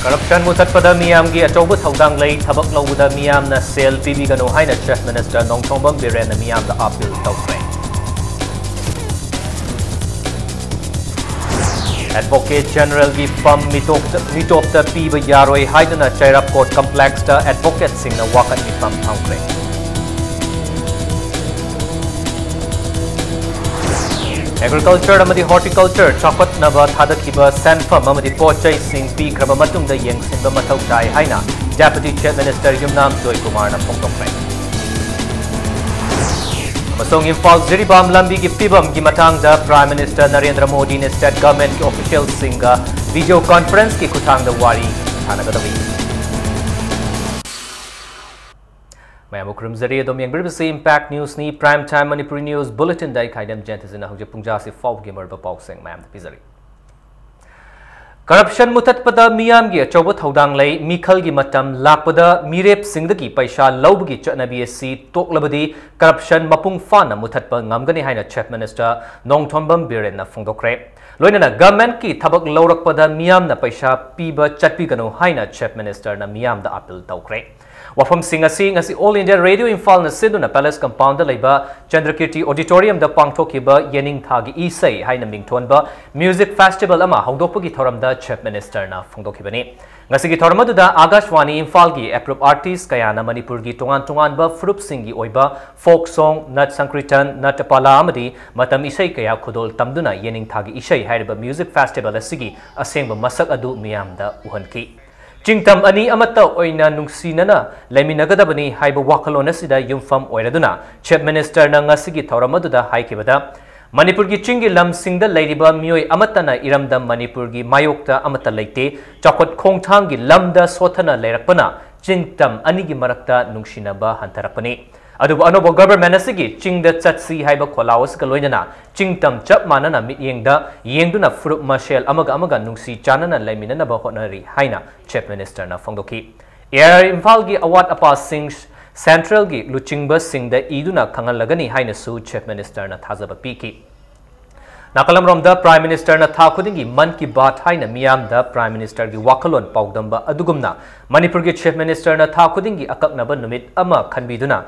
Corruption mutatpada miyamgi achauba thaudang lei thabak lawda miyamna sel pibigano haina Chief Minister Nongthongbam Biren miyamda appeal tawkre. Advocate General gi fam mitopta piba yaroi haidana Chairap Court Complex ta advocate singna wakan mi fam thangkre. Agriculture amadi horticulture chakpat naba thadakiba sanfam amadi pochai sing pi kraba matungda yengsinba mathau tai haina Deputy Chief Minister Yumnam Joy Kumar na phongtokre. Amasong Imphal Ziribam lambi gi pibam gi matangda Prime Minister Narendra Modi ne state government ki official singa video conference ki kuthangda wari thanagadawi. Mayam ukrum zariye dom yang BBC Impact News ni Prime Time Manipuri News Bulletin dai kaidam jantisina huje pungja si faub gamer ba pauseng mayam pizari. Corruption mutatpada miyam gi achauba thaudang lei mikhal gi matam lakpada mirep singdagi paisa lawbagi chanabi si toklabadi corruption mapung fana mutatpa ngamgani haina Chief Minister Nongthongbam Biren na phongdokre. Loinana government ki thabak lawrakpada miyam na paisa piba chatpigano haina Chief Minister na miyam da appeal tawkre. Wafam Singasi All India Radio Imphal na Siduna Palace Compound da leiba Chandrakirti Auditorium da pangthokiba yening thagi isai haina mingthonba music festival ama hongdokpagi thoramda Chief Minister na phongdokibani. Ngasigi thoramadu da Agashwani Imphal gi approve artist kayana Manipur gi tongan ba frup singi oiba folk song nat sankritan natapala amadi matam isai kaya khudol tamduna yening thagi isai haiba music festival asigi asengba masak adu miyamda uhanki. Jingtam ani amata oina nungsinana laiminagadabani haiba wakalona sida yumfam oiraduna Chief Minister na ngasigi thoramadda haikibada Manipur gi chingi lam singda lairiba mioi amatana iramda Manipur gi mayokta amata leite chakot khongthang gi lamda sothana leirakpana jingtam ani gi marakta nungsinaba hantarakpani adubu anobo government asigi chingda chatsi haiba kholawas ka loinana chingtam chap manana mityengda yengduna fruit marshal amaga nungsi chanana laiminana ba honari haina Chief Minister na phongdoki air Imphal gi award apa sing central gi luchingba singda iduna khangalagani haina su Chief Minister na thazaba piki nakalam romda Prime Minister na tha khudingi man ki baat haina miyam da Prime Minister gi wakalon paudamba adugumna Manipur gi Chief Minister na tha khudingi akaknaba numit ama khanbiduna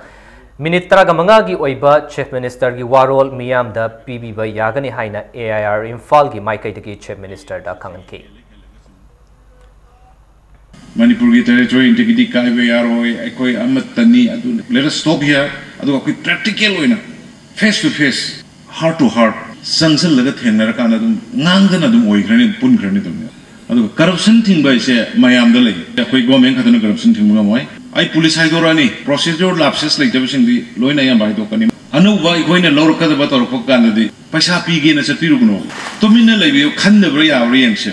Minute taraga mangagi oiba Chief Minister gi warol miyam da PB ba yagani haina AIR Imphal gi maikai dagi Chief Minister da khanganki Manipur gi territory integrity kaibe yaroi ekoi amatani adu let us stop here adu akoi practical oina face to face heart to heart sangsal laga thengnar kana dum ngangdana dum oigrani pungrani dum adu corruption thing ba ise mayam da lai ekoi government khadana corruption thing ma moi I police haidorani procedure lapses like jabsingdi loina yam bai dokani anuba ikoina lorkada ba torpokandadi paisa pige na chatirugno tumina leibi khandabra yawri yangse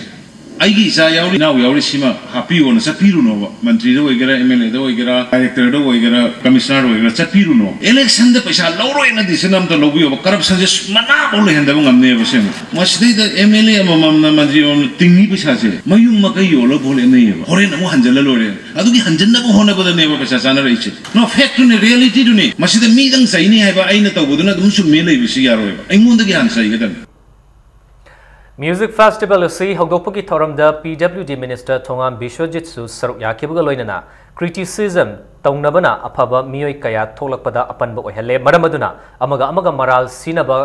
aigi isa yawri now yawri sima happy on chapiruno mantri do oigera MLA do oigera director do oigera commissioner do oigera chapiruno election da paisa loro ena disenam da lobiyo corruption just mana bole henda ngamne bosem masdi da MLA amam na mantri on tingi paisa se mayum makai yolo bole nei hore na mo hanjala lore adugi hanjanna bo hona bada nei paisa sana reiche no fact ne reality do ne masida mi dang sai ni haiba aina tawbuduna dum sum me lei bisi yaro aingonda gi han sai gadan Music Festival asi hogdokpagi thoramda PWD Minister Thongam Bishwajit su saruk yakibuga loinana criticism taungnabana afaba miyoi kaya tholakpada apanba oihale maramaduna amaga maral sinaba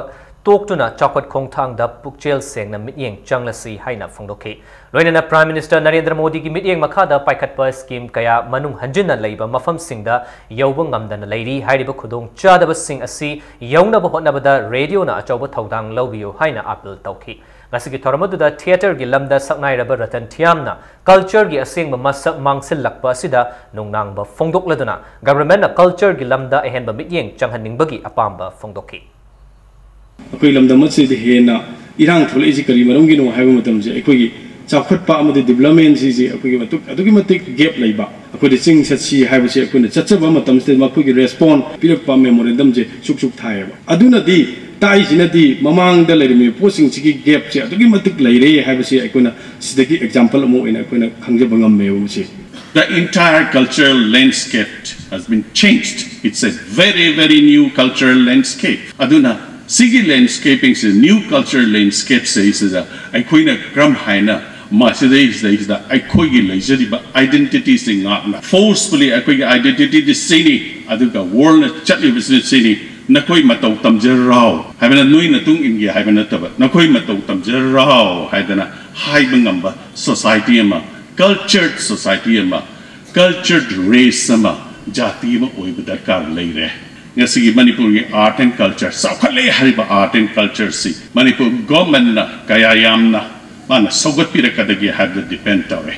toktuna chakot khongthang da pukchel sengna mityeng changlasi haina phongdokhi loinana Prime Minister Narendra Modi gi mityeng makhada paikhatpa scheme kaya manung hanjinna leiba mafam singda yauba ngamdana leiri hairiba khudong chadaba sing asi yaunaba hotnabada radio na achauba thaudang lawbiyo haina appeal tawkhi ngasigi thoramadu da theater gi lamda saknai raba ratan thiamna culture gi asengba masak mangsil lakpa asida nongnangba phongdokladuna government na culture gi lamda ehenba mityeng changhaningbagi apamba phongdokhi akoi lamda matsi de hena irang thole ji kari marom gi no haiba matam je akoi gi chakhat pa amade development ji akoi gi matuk adugi matik gap leiba akoi de ching satsi haiba se akoi na chachaba matam se makoi gi respond pirak pa memorandum je suk thaiba aduna di tai jina di mamang da leirimi posing chigi gap che adugi matik leire haiba se akoi na sidagi example mo ina akoi na khangje bangam me bu se the entire cultural landscape has been changed. It's a very new cultural landscape aduna Sigi landscaping is a new cultural landscape says I queen a gram haina Masidayisda Aikogi Lajariba identity sing up forcefully Aikogi identity the city Aduka world chatly visit city Nakoi Matau Tamjerao having a Nui Natung India having a taba Nakoi Matau Tamjerao Hadana high number society cultured society cultured race Jati Oibadakar Lay Ngasi Manipuri art and culture Sakale Hariba art and culture si Manipur government na Kayayamna Mana Sogot Pirakadagi have the depend tawre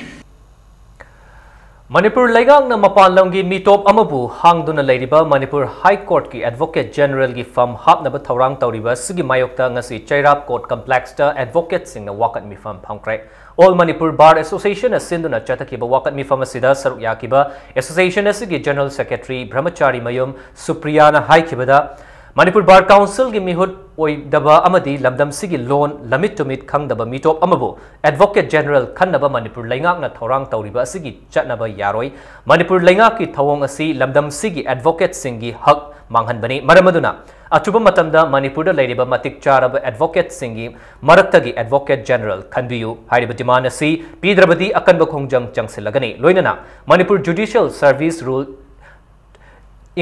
Manipur Laigang na mapanlanggi mitop amabu hangduna leiriba Manipur High Court ki Advocate General gi fam hapnaba thaurang tawriba sigi mayokta ngasi Chairap Court Complex ta advocate sing na wakat mi fam phangkre All Manipur Bar Association asinduna chatakiba wakat mi fam asida saruk yakiba Association asigi General Secretary Brahmachari Mayum Supriyana haikibada Manipur Bar Council gi mihut oidaba amadi lamdam sigi loan lamit to meet khangdaba mitop amabu Advocate General kannaba Manipur Laingak na thorang tawriba asigi chatnaba yaroi Manipur Laingak ki thawong asi lamdam sigi advocate singi hak manghanbani maramaduna Achuba matamda Manipur da leiriba matik charaba advocate singi maraktagi Advocate General khanbiyu hariba demand asi pidrabadi akanba khongjang changsilagani loinana Manipur Judicial Service Rule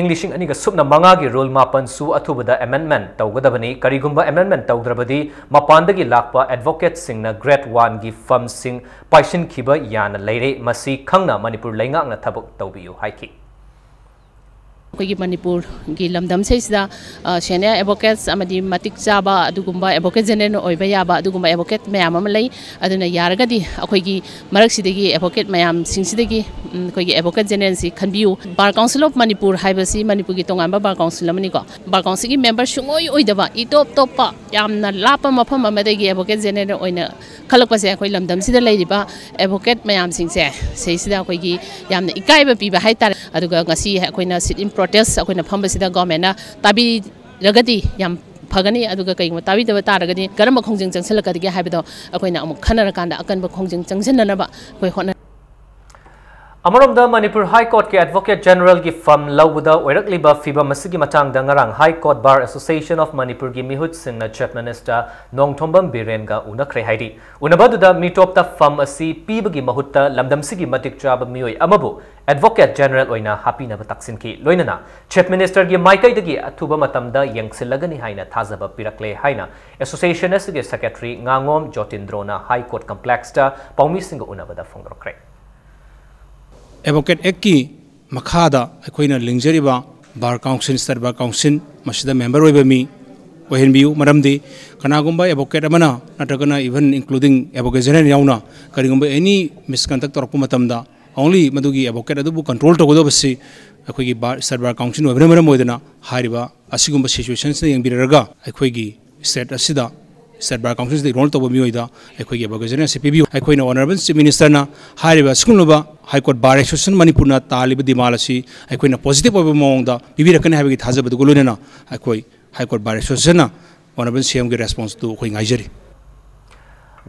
English ani ga subna manga gi rule mapan su athubada amendment tawgadabani karigumba amendment tawdrabadi mapandagi lakpa advocate singna grade 1 gi firm sing paishin khiba yana leire masi khangna Manipur laingak na thabuk tawbiyu haiki Kogi Manipur gi lamdam seisda senior advocates amadi matik chaba adugumba advocate general oiba yaba adugumba advocate mayam amalai aduna yaragadi akoigi marak sidagi advocate mayam singsidagi koigi advocate general si khanbiu Bar Council of Manipur haibasi Manipur gi tongamba Bar Council amani ko Bar Council gi member sungoi oidaba itop topa yamna lapa mafam amadagi advocate general oina khalakpase akoi lamdam sida leiriba advocate mayam singse seisida koigi yamna ikaiba piba haitar aduga ngasi akoina sit in protest akoina phambasida government na tabi ragadi yam phagani aduga kai tabi daba taragadi garama khongjing changsalakadi haibido akoina amuk khanara kanda akanba khongjing changsananaba koi hona Amaramda Manipur High Court ke Advocate General gi fam lawuda oirakliba fiba masigi matangda ngarang High Court Bar Association of Manipur gi mihut singna Chief Minister Nongthombam Biren ga unakre haidi unabaduda mitopta fam asi pibagi mahutta lamdam sigi matik chaba mioi amabu Advocate General oina hapina bataksin ki loinana Chief Minister gi maikai dagi athuba matamda yangsilagani haina thazaba pirakle haina Association asigi Secretary Ngangom Jotindrona High Court Complex ta paumi singa unabada fongrokre Advocate Eki Makhada Akoina Lingjariba Bar Council Star Bar Council Masida member Webami Wahenbiu Maramdi Kanagumba Advocate Amana Natagana even including Advocate General Yauna Karigumba any misconduct or Pumatamda only Madugi Advocate Adubu control to Godobasi Akoigi Bar Star Bar Council Webram Modena Hariba Asigumba situations in Biraga Akoigi State Asida State Bar Council the role of Muida Akoigi Advocate General CPB Akoina Honorable Minister na Hariba Skunova High Court Bar Association Manipurna Talib Dimalasi Akoina positive of Monda Bibirakan having it has a Guluna Akoi High Court Bar Association Honorable CM response to Nigeria.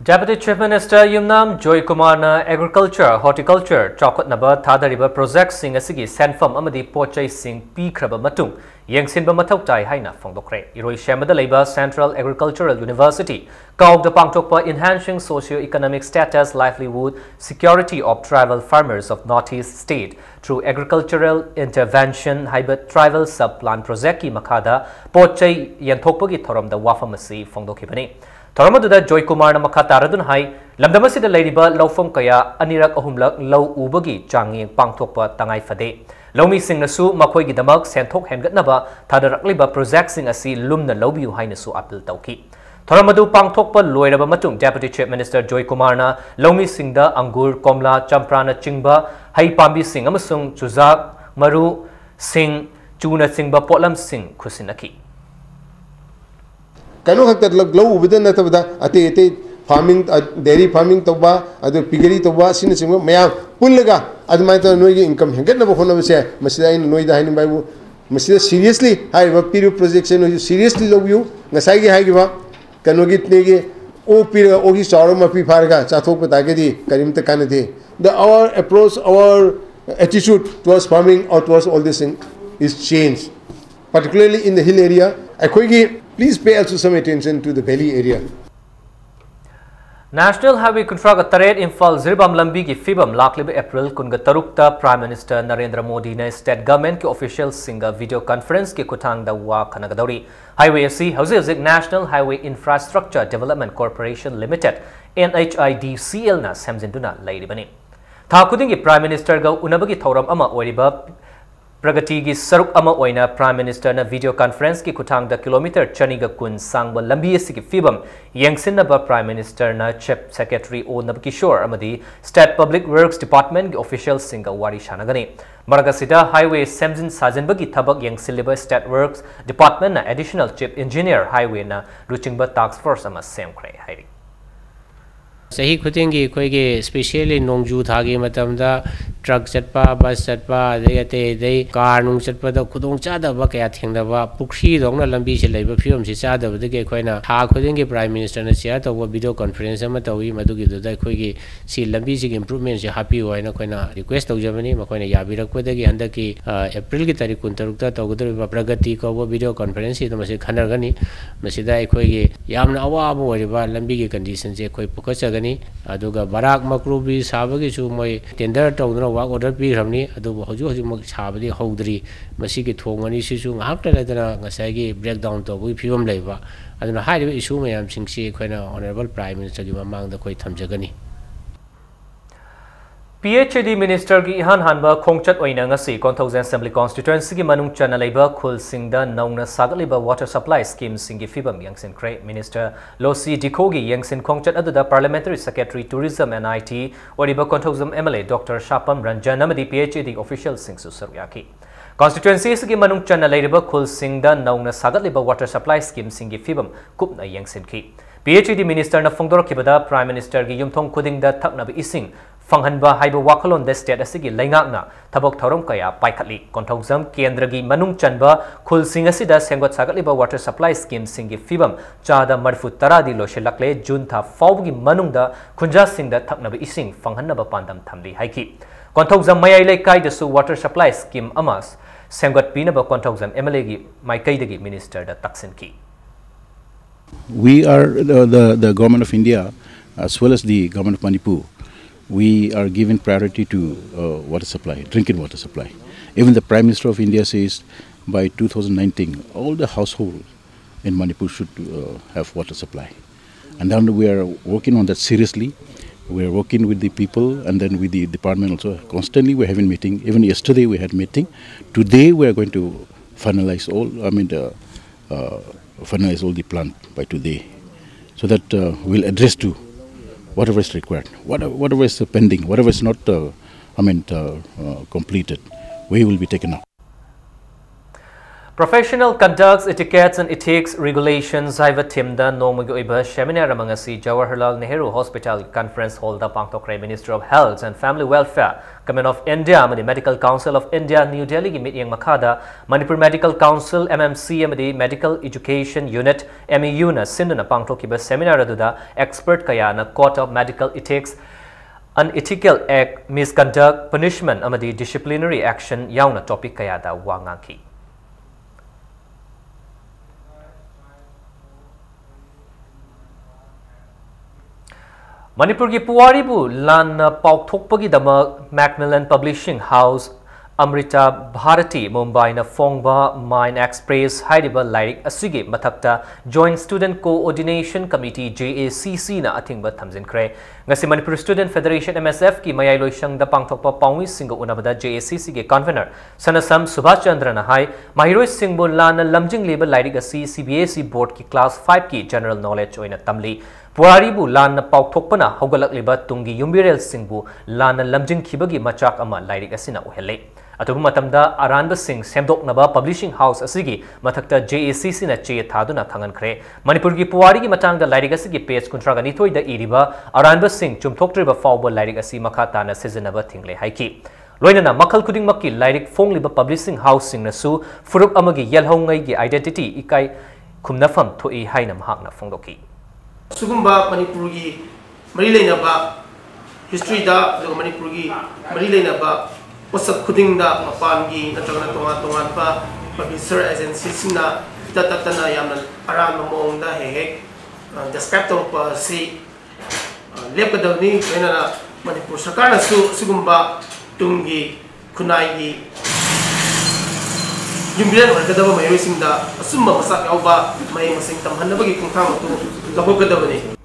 Deputy Chief Minister Yumnam Joy Kumar na Agriculture, Horticulture, Chokot Naba, Thadariba Project Sing Asigi, Sanfam Amadi Pochai Sing, P. Kraba Matung, Yangsinba Matautai Haina Fongdokre, Iroi Shamada Labor Central Agricultural University, Kauk the Pangtokpa Enhancing Socio-Economic Status, Livelihood, Security of Tribal Farmers of Northeast State through Agricultural Intervention, Hybrid Tribal Subplan Project Ki Makada, Pochai Yantokpagi Thoram the Wafamasi Fongdokipani. Thoramadu Joy Kumar na Makataradun Hai, Lamdamasi the Ladyba, Lawfom Kaya, Anirak Ohumlak, Low Ubagi, Changi, Pangtokpa, Tangai Fade. Lomi Sing Nasu, Makoi Gidamak, Santok Hengatnaba, Tadarakliba, Project Sing Asi, Lumna Lobiu Hainasu Apil Tauki. Thoramadu Pangtokpa, Loiraba Matung, Deputy Chief Minister Joy Kumar na, Lomi Singda, Angur, Komla, Champrana Chingba, Hai Pambi Sing Amasung, Chuzak, Maru, Sing, Chuna Singba, Potlam Sing, Kusinaki. Kano hakta low within that of the ate farming dairy farming toba other piggery toba sinasimo maya pullaga admaita no income get no hono se masida in noida hanin by masida seriously I have period projection seriously love you ngasai gi haigiba kano git negi o pira ogi saroma pi farga chathok patagedi karim ta kanati the our approach our attitude towards farming or towards all this thing is changed particularly in the hill area akoigi please pay also some attention to the valley area. National Highway Contract Taret Infal Zirbam Lambi ki Fibam Laklib April Kunga Tarukta Prime Minister Narendra Modi ne State Government ke official singa video conference ke Kutang da wa Kanagadori Highway C Housing National Highway Infrastructure Development Corporation Limited NHIDCL na Samzinduna Laidibani Thakuding ki Prime Minister ga Unabagi Thoram Ama Oriba Pragati ki Saruk Ama Oina Prime Minister na video conference ki Kutang da kilometer Chaniga Kun Sangba Lambi si ki Fibam Yangsin na ba Prime Minister na Chief Secretary O Nabkishore Amadi State Public Works Department ki official singa wari shanagani Maragasida Highway Samzin Sajan bagi Tabak Yangsin liba State Works Department na Additional Chief Engineer Highway na Ruchingba Task Force ama Semkre Hairi Sahi Kutingi Koigi, especially Nongju Thagi Matamda, truck setpa, bus setpa, they car nung setpa, the Kudong Chada Bakaya Tindava, Pukshi, Dongna Lambish, Labor Film, Sisada, the Gequina, Ha Kutingi Prime Minister Nasiata, what video conference, Matawi, Madugi, the Koigi, see Lambisic improvements, happy Wina Koina, request of Germany, Makona Yabira Kodagi, Handaki, April Gitari Kuntaruta, Togudu, Pragati, Kobo video conference, the Masik Hanagani, Masida Koigi, Yamna Awabu, Lambigi conditions, Koi Pukasagani. Aduga Barak Makrubi Sabagi su moi tender tawna wa order pi ramni adu hoju hoju mak sabadi hodri masigi thongani sisu after ladana ngasagi breakdown to bui phibam leiba aduna hairiba issue mayam singsi khoina honorable prime minister gi mamang da koi thamjagani PhD Minister ki Ihan Hanba Khongchat oina ngasi Konthausen Assembly Constituency ki manung chana leiba khul singda naungna sagaliba water supply scheme singi fibam yangsin kre Minister Losi Dikhogi yangsin Khongchat aduda Parliamentary Secretary Tourism and IT oriba Konthausen MLA Dr. Shapam Ranjan amadi PhD official singsu saryaki Constituency ki manung chana leiba khul singda naungna sagaliba water supply scheme singi fibam kupna yangsin ki PhD Minister na Fongdor kibada Prime Minister gi yumthong khudingda thakna ising Fanghanba Haiba Wakalon the state asigi Langakna, Tabok Thorom Kaya, Paikatli, Konthongzam, Kendragi, Manung Chanba, Kul Singasida, Sengot Sagaliba Water Supply Scheme Singi Fibam, Chada Marfu Taradi Loshelakle, Junta, Faugi Manungda, Kunja Singda, Taknabi Ising, Fanghanaba Pandam Tamdi Haiki. Konthongzam Mayai Kai the Su Water Supply Scheme Amas, Sengot Pinaba Konthongzam Emelegi, Maikaidagi Minister the Taksinki. We are the government of India as well as the government of Manipur. We are giving priority to water supply, drinking water supply. Even the Prime Minister of India says by 2019, all the households in Manipur should have water supply. And then we are working on that seriously. We are working with the people and then with the department also. Constantly we are having meeting. Even yesterday we had meeting. Today we are going to finalize all, finalize all the plan by today. So that we'll address to whatever is required, whatever is pending, whatever is not completed, we will be taken up. Professional conducts, etiquettes and ethics regulations Iva Timda Nomugo Iba Seminar Amangasi Jawaharlal Nehru Hospital Conference Hall the Pangtokre Minister of Health and Family Welfare, Government of India, the Medical Council of India, New Delhi meeting Makada, Manipur Medical Council, MMC, the Medical Education Unit, MEU na Sindana Pangtokiba Seminar Aduda, Expert Kayana Court of Medical Ethics, Unethical Act, Misconduct, Punishment, Amadi Disciplinary Action, Yauna Topic Kayada Wangaki. Manipur ki Puwaribu lan paukthokpagi dama Macmillan Publishing House Amrita Bharati Mumbai na Fongba Mine Express Hyderabad Lairik asigi mathakta Joint Student Coordination Committee JACC na athingba thamjinkre ngasi Manipur Student Federation MSF ki mayai loisang da pangthokpa pawi singo unabada JACC ge convener Sanasam Subhash Chandra na hai mahiroi singbo lan lamjing leba Lairik asi CBSE board ki class 5 ki general knowledge oina tamli Puwaribu lan paukthokpana hogalak liba tungi yumbirel singbu lan lamjing khibagi machak ama Lairik asina uhele Atubu matamda Aranba Singh Semdoknaba Publishing House asigi mathakta JACC na che thaduna khangan khre Manipur ki Puwari ki matangda Lairik asigi page kuntraga nithoi da iriba Aranba Singh chumthoktriba fawba Lairik asi makhata na sizinaba thingle haiki Loinana makal kuding makki Lairik fongliba Publishing House sing nasu furup amagi yelhongai gi identity ikai khumnafam thoi hainam hakna fongdoki Sugumba Manipur ki mari leinaba history da Manipur ki mari leinaba Wasap kuding da mapangi na tongan pa publisher agency sina tatatana yaman aran mamong da hehek describe to pa si lepkadavni loina Manipur sarkar na sugumba tungi khunai Jumbian orkadaba mayoi singda asumba masak yauba may masing tamhanabagi kungthang matu labokadabani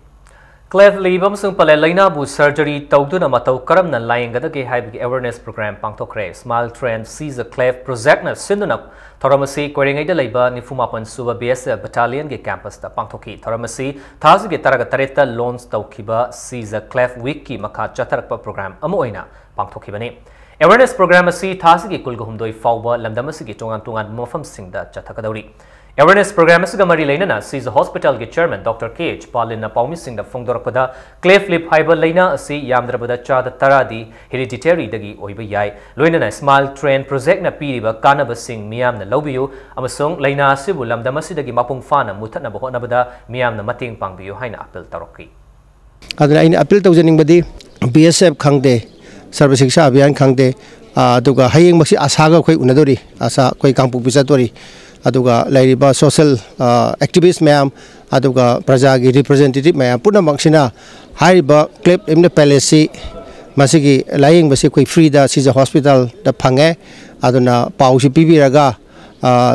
Clef Libam sung pale laina bu surgery tawduna matau karam na layengada ge haibigi awareness program pangthokre Smile Trend sees a clef project na sinduna Thoramasi Koringai da laiba nifumapan suba BSF battalion ge campus ta pangthoki Thoramasi thaz ge taraga tareta launch tawkiba sees a clef week ki makha chatarakpa program amoina pangthoki bani Awareness program asi thaz ge kulga humdoi fawba lamdamasi ge tongan mofam singda chathakadauri Awareness program is Gamari Lena sees a hospital ge chairman Dr. KH Palin Paumi Singh the Fongdorpada Clef Lip Hyber Lena si Yamdrabada Chada Taradi hereditary dagi oiba yai Loina Smile Train project na piriba Kanaba Singh Miam na Lobiu Amasung Lena Sibu Lamdamasi dagi Mapung Fana Mutana Bohonabada Miam na Mating Pangbiu Haina Apil Taroki Adana in appeal to Badi BSF Kangde Service Shiksha Abhiyan Kangde Duga Haying Masi Asaga Koi Unadori Asa Koi Kampu Pisatori aduga lairiba social activist mayam aduga praja gi representative mayam puna mangsina hariba clip in the palace masigi lying basi koi free da si hospital da phange aduna pausi pibiraga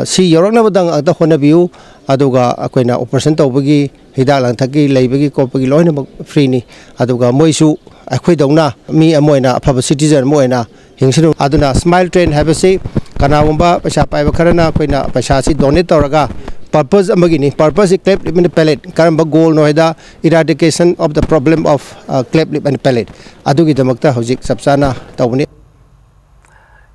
si yorokna badang ada hona biu aduga akoina operation tawbagi hida lang thaki leibagi kopagi loina free ni aduga moisu akhoi dongna mi amoina afaba citizen moina hingsinu aduna Smile Train habasi kanagumba paisa paiba kharana koina paisa si donate tawraga purpose amagini purpose cleft lip and palate karamba goal no heda eradication of the problem of cleft lip and palate adugi damakta hojik sabsana tawni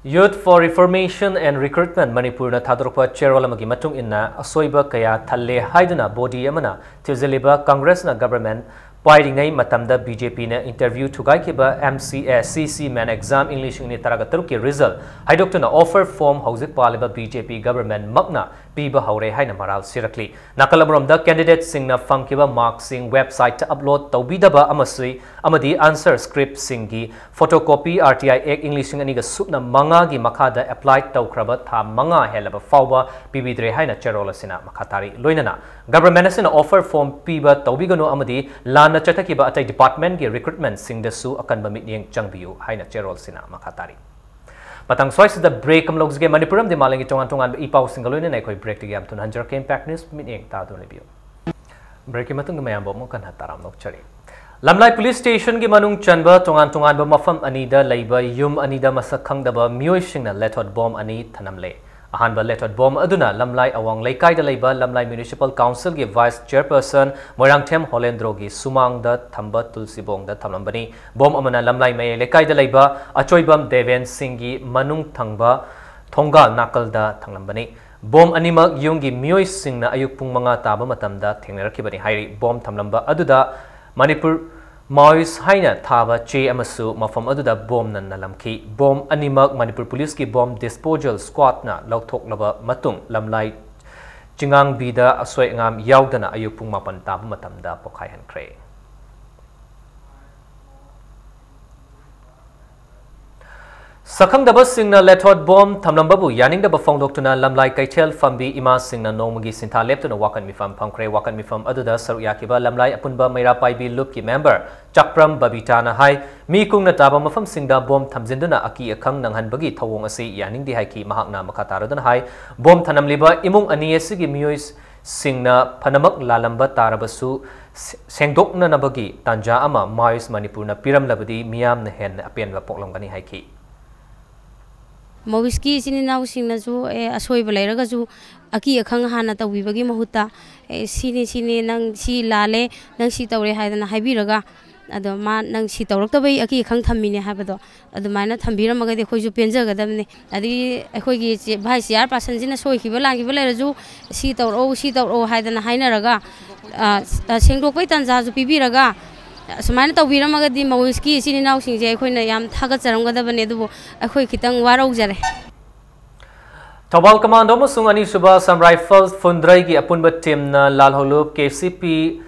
Youth for Reformation and Recruitment Manipur na thadorpa cherolamagi matung inna asoiba kaya thalle haiduna body amana tizeliba Congress na government Pairingai matamda BJP na interview thugai kiba MCS CC man exam English ni taraga taruki result haidokta na offer form hauzik paliba BJP government magna piba haure haina maral sirakli nakalamromda candidate singna fangkiba mark sing website ta upload tawbidaba amasui amadi answer script singi photocopy RTI ek English ani ga supna manga gi makhada applied tawkraba tha manga helaba fawba pibidre haina cherola sina makhatari loinana government asina offer form piba tawbigano amadi na chatakiba atai department ge recruitment sing da su akan ba mityeng changbiu haina cherol sina makhatari patang sois da break am logs ge Manipuram de malangi tongan ipau singaloine nai khoi break ge am tun hanjar ke impact news mityeng ta do lebiu break ke matung mayam bo mo kan hataram nok chari Lamlai police station ge manung chanba tongan ba mafam ani da leiba yum ani da masak khangda ba mioi singna lethot bomb ani thanamle Ahanba lettered bomb aduna Lamlai awang laikai da leiba Lamlai Municipal Council ge Vice Chairperson Moirangthem Holendro gi sumang da thamba Tulsibong da thamlambani bomb amana Lamlai mai laikai da leiba Achoibam Deven Singhi manung thangba Thongal nakal da thanglambani bomb animak yungi mioi singna ayuk pung manga taba matamda thengnarakibani hairi bomb thamlamba aduda Manipur Maoist haina thaba che amasu mafam aduda bomb nan nalamki bomb animak Manipur police ki bomb disposal squad na lauthok laba matung Lamlai chingang bida asoi ngam yaudana ayupung mapan taba matamda pokhai hankre Sakang daba singna lethot bomb thamlambabu yaning daba fongdoktuna Lamlai Kaichel fambi ima singna nomagi sintha leptuna wakan mifam pangkre wakan mifam aduda saruyakiba Lamlai apunba meira paibi loop ki member Chakpram Babitana hai mi kungna taba mafam singda bomb thamjinduna aki akhang nanghanbagi thawong asi yaning di hai ki mahakna makataradana hai bomb thanamliba imung ani asigi miois singna phanamak lalamba tarabasu sengdokna nabagi tanja ama mais Manipurna piram labadi miam na hen apenwa poklongani hai ki Mawiski sininaw singnasu asoi balairagasu aki akhang hana tawibagi mahuta sini nang si lale nang si tawre haidana haibiraga ado ma nang si tawraktabai aki akhang thammine habado adumaina thambiramagadi khoisu penjagadamne adi akhoigi bhai CR person jina soikiba langiba lairaju si tawro haidana hainaraga sengdokpai tanjaju pibiraga Sumana tawbiramagadi mawiski sininaw singje akhoi yam thagacharamgadabane adubu akhoi khitang waraujare Thobal Commando amasung ani suba Sam Rifles Fundrai gi apunba team na Lalholub KCP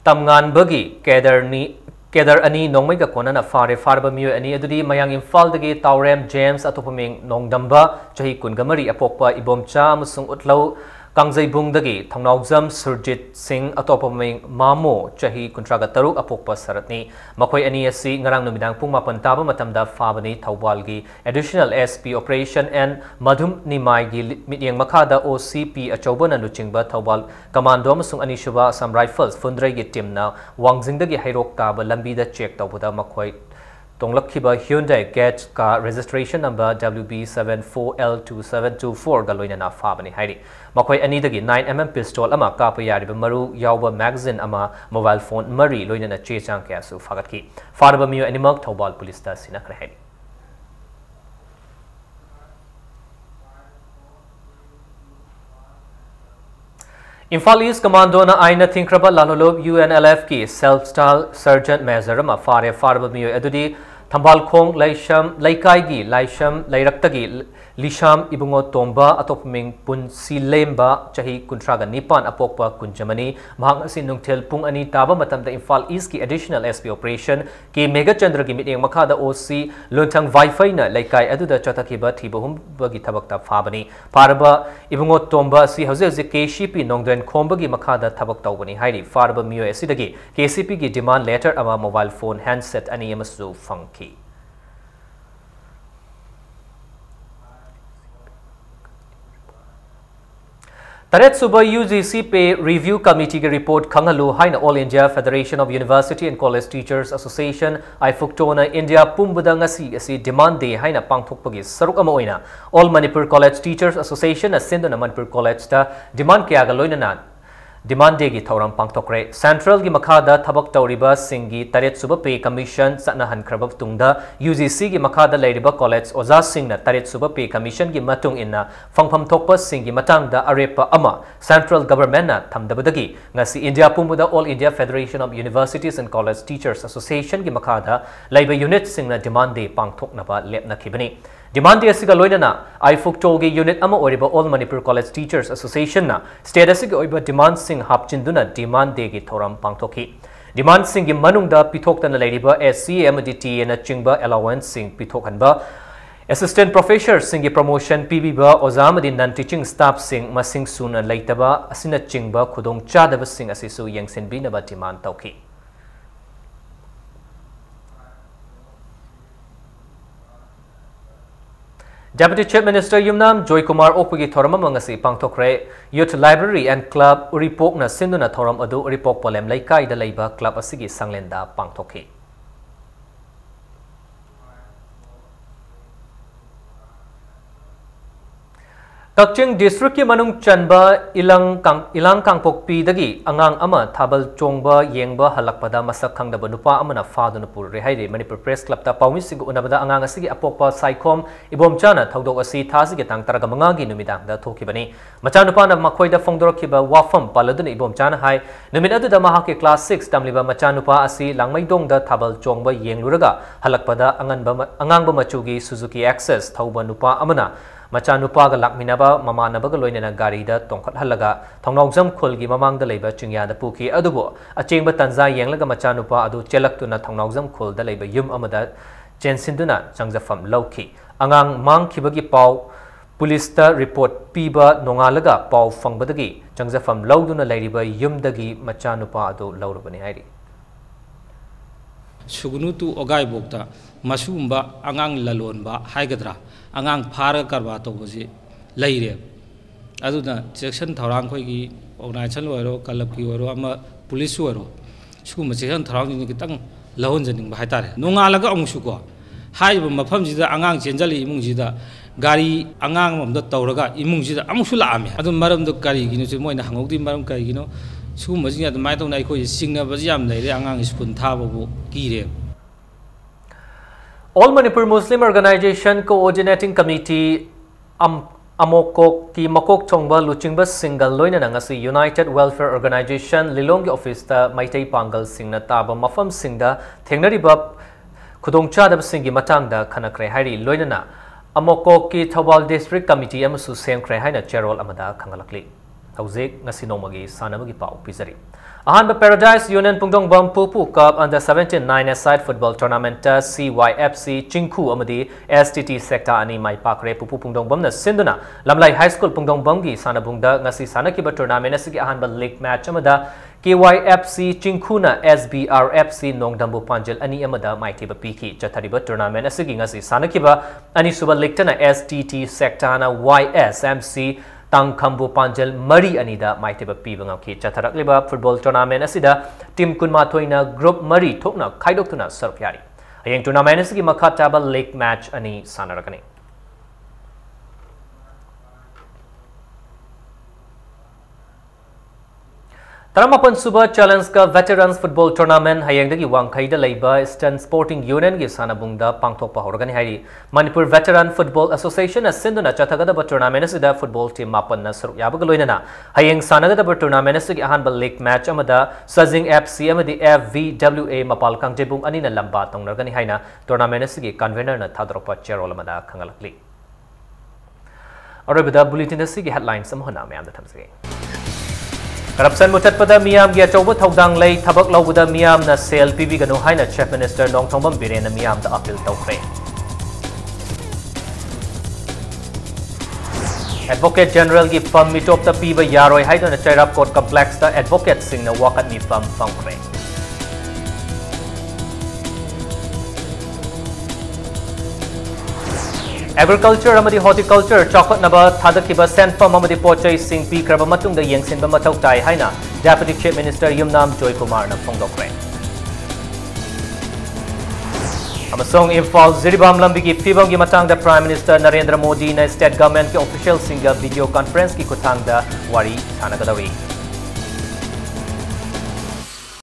tamngan bagi Kedar ani nongmai ga kona na farba miyo ani adudi mayang Imphal dagi Taurem James atopaming nongdamba chahi kungamari apokpa ibomcha amasung utlau Kangzaibungdagi Thongnawjam Surjit Singh atopaming Mamo Chahi Kuntraga Taruk apokpa saratni Makoi ani asi ngarang numidang pung mapan taba matamda fabani Thawbalgi Additional SP Operation and Madhum Nimai gi mityang makada OCP achobana luchingba Thawbal Commando amasung anishuba Assam Rifles Fundrai gi teamna Wangjingdagi hairok taba lambida check tawbuda makoi Tonglakhiba Hyundai Get ka registration number WB74L2724 galoina na fabani hairi makoi anidagi 9mm pistol ama kapa yariba maru yawba magazine ama mobile phone mari loina na chechang kya su fagatki farba miyo animal Thawbal police ta sinakre hairi Imphal East Commando na aina thinkraba lalolob UNLF ki self-style sergeant major ma fare farba miyo edudi Thambal Khong Laisham Laikai gi Laisham Lairaktagi Lisham Ibungo Tomba atopming Pun Silemba Chahi Kuntraga Nipan apokpa Kunjamani mahang asin nungthel pung ani taba matamda Imphal East ki additional SP operation ki Mega Chandra gi mityang makada OC Luntang Wi-Fi na Laikai aduda chatakiba thibahum bagi thabakta fabani parba Ibungo Tomba si hauze KCP Nongden Khombagi makada thabak tawbani hairi farba miyo asidagi KCP gi demand letter ama mobile phone handset ani amasu funky Taret Suba UGC Pay Review Committee ke report Khangalu Haina All India Federation of University and College Teachers Association Ifuktona India Pumbada ngasi asi demand day haina pangthokpagi saruk ama oina All Manipur College Teachers Association asindona Manipur College ta demand kya ga loinana Demand day gi thauram pangthokre Central gi makhada thabak tawriba singi Taret Suba Pay Commission satna hankrabab tungda UGC gi makhada leiriba college oza singna Taret Suba Pay Commission gi matung inna fangpham thokpa singi matangda arepa ama Central Government na thamdabadagi ngasi India Pumuda All India Federation of Universities and College Teachers Association gi makhada leiba unit singna demand day pangthoknaba lepna khibani Demand day asiga loinana Ifukto gi unit ama oriba All Manipur College Teachers Association na state asiga oiba demand sing hapchinduna demand day gi thoram pangthokhi Demand sing gi manungda pithoktana leiriba SCMDT na chingba allowance sing pithokanba Assistant Professor Singi Promotion PBba Ozamadi non-teaching staff sing masing suna leitaba asina chingba khudong chadaba sing asisu yangsin binaba demand tawki Deputy Chief Minister Yumnam Joy Kumar Okpagi Thoram Mangasi Pangthokre Youth Library and Club Uripok na Sinduna Thoram Adu Uripok Polem Laikai da Leiba Club Asigi Sanglenda Pangthokhi Kakching District ki manung chanba ilang kangpokpi dagi angang ama thabal chongba yengba halakpada masak khangda nupa amana fadunapur rehaire Manipur Press Club ta pawmi sig unabada angang asigi apokpa saikom ibomchana thaudok asi thasigi tang taraga mangagi numidang da thokibani machanupa na makhoida fongdorkiba wafam paladuna ibomchana hai numid adu maha ke class 6 tamliba machanupa asi langmaidong da thabal chongba yengluraga halakpada angangba machugi Suzuki Access thauba nupa amana Machanupa ga lakminaba mamanaba ga loinana gari da tongkhat halaga thongnawjam khulgi mamang da leiba chingya da puki adubo achengba tanza yenglaga machanupa adu chelaktuna thongnawjam khul da leiba yum amada chensinduna changjafam lauki angang mang khibagi paw police ta report piba nongalaga paw fangbadagi changjafam lauduna leiriba yum dagi machanupa adu laurubani hairi Sugunutu ogai bokta masumba angang lalonba haigadra angang phara karba to boji leire aduna section thorang khoi gi organization loiro kalab ki oro ama police oro sugum section thorang ni kitang lahon janing ba haitare nonga laga amsu ko haiba mafam jida angang chenjali imung jida gari angang mamda tawraga imung jida amsu laame adu maram do kari gi no moina hangodi maram kari gi no sugum majinga mai to nai khoi singna bajam leire angang school thababu kire All Manipur Muslim Organization Coordinating Committee Amokok ki Makok Chongba Luchingba Single Loina Nangasi United Welfare Organization Lilongi Office ta Maitai Pangal Singna Taba Mafam Singda Thengnariba Khudongchadab Singi Matangda Khanakre Hairi Loinana Amokok ki Thawbal District Committee Amasu Semkre Haina Cherol Amada Khangalakli Hauzik ngasi nomagi sanamagi pau pizari Ahan Paradise Union Pungdong Bam Pupu Cup under 17 9-a-side football tournament CYFC Chingku amadi STT sector ani mai pakre Pupu Pungdong Bam na Sinduna Lamlai High School Pungdong Bam gi sanabungda ngasi sanakiba tournament asigi ahan league match amada KYFC Chingku na SBRFC Nongdambu Panjil ani amada mai tiba piki chathariba tournament asigi ngasi sanakiba ani suba league na STT sector na YSMC Tang Kambu Panjal Mari Anida Maitiba Pibang Ki Chatarak Liba football tournament Asida Team Kunma Toina Group Mari Tokna Kaidokuna Sarpiari. Ayang tournament Asigi Makataba League match Ani Sanarakani. Taramapan Super Challenge ka Veterans Football Tournament hayang dagi wangkai da laiba Eastern Sporting Union gi sanabungda pangthok pa horgani hari Manipur Veteran Football Association as sinduna chathagada ba tournament asida football team mapan na saruk yabag loinana hayang sanagada ba tournament asigi ahanba league match amada Sazing FC amadi FVWA mapal kangjebung ani na lamba tongnargani haina tournament asigi convener na thadropa cherol amada khangalakli. Arabida bulletin asigi headlines amhona mayam da thamsage. Corruption mutat pada miyam gi achauba thaudang lei thabak laubuda miyam na sel PV ganu haina Chief Minister Nongthombam Biren na miyam da appeal tawkhre. Advocate General gi firm mitop ta piba yaroi haidona Chairap Court Complex ta advocate sing na wakat ni firm fangkhre. Agriculture amadi horticulture chokot naba thadakiba senfam amadi pochai sing pi kraba matungda yengsin ba mathau tai haina Deputy Chief Minister Yumnam Joy Kumar na phongdokre. Amasong Imphal Ziribam lambigi fibam gi matangda Prime Minister Narendra Modi na state government ke official singa video conference ki kuthangda wari sanagadawi.